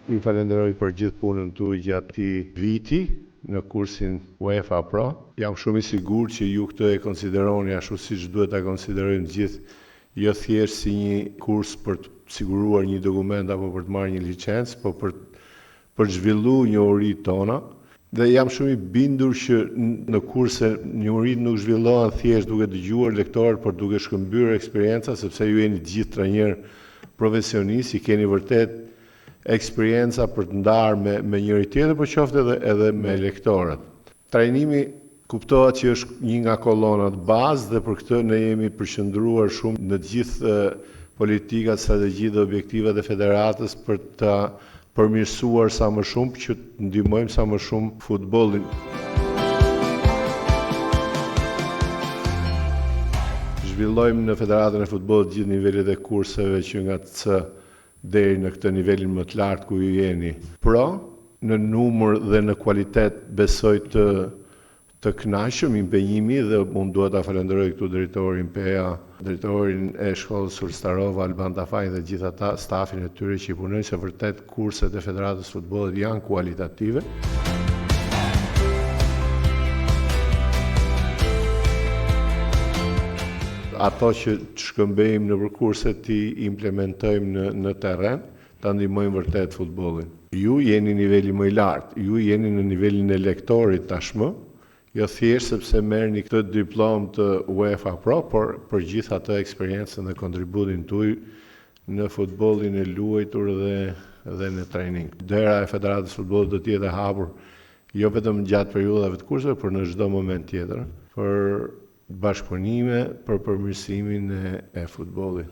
Ju falenderoj për gjithë punën tuaj gjatë këtij viti në kursin UEFA Pro. Jam shumë i sigurt që ju këtë e konsideroni ashtu siç duhet ta konsiderojmë gjithë, jo thjesht si një kurs për të siguruar një dokument apo për të marrë një licencë, po për zhvilluar njohuritë tona. Dhe jam shumë i bindur që në kurse njohuritë nuk zhvillohen thjesht duke dëgjuar lektorët, por duke shkëmbyer eksperjenca, sepse ju jeni gjithë trajnerë profesionistë, keni vërtet eksperienca për të ndarë me njëri tjetër, por qoftë edhe me lektorët. Trajnimi kuptohet që është një nga kolonat bazë dhe për këtë ne jemi përqendruar shumë në të gjithë politikat, strategjitë dhe objektivat e federatës për të përmirësuar sa më shumë, që të ndihmojmë sa më shumë futbollin. Zhvillojmë në Federatën e Futbollit gjithë nivelet e kurseve që nga C deri në këtë nivelin më të lartë ku ju jeni. Pro, në numër dhe në kualitet besoj të kënaqshëm, impenjimi, dhe unë duhet ta falenderoj këtu drejtorin Peja, drejtorin e shkollës Surstarova, Alban Tafaj dhe gjithë ata stafin e tyre që i punojnë, se vërtet kurset e Federatës Futbollit janë kualitative. Ato që të shkëmbejmë në kurset të implementojmë në terren, ta ndihmojmë vërtet futbollin. Ju jeni në niveli më i lartë, ju jeni në nivelin e lektorit tashmë, jo thjesht sepse merrni këtë diplomë të UEFA Pro, por për gjithë atë eksperiencën dhe kontributin tuaj në futbollin e luajtur dhe në trajning. Dera e Federatës Futbollit do të jetë e hapur jo vetëm gjatë periudhave të kurseve, por në çdo moment tjetër për bashkëpunime për përmirësimin e futbollit.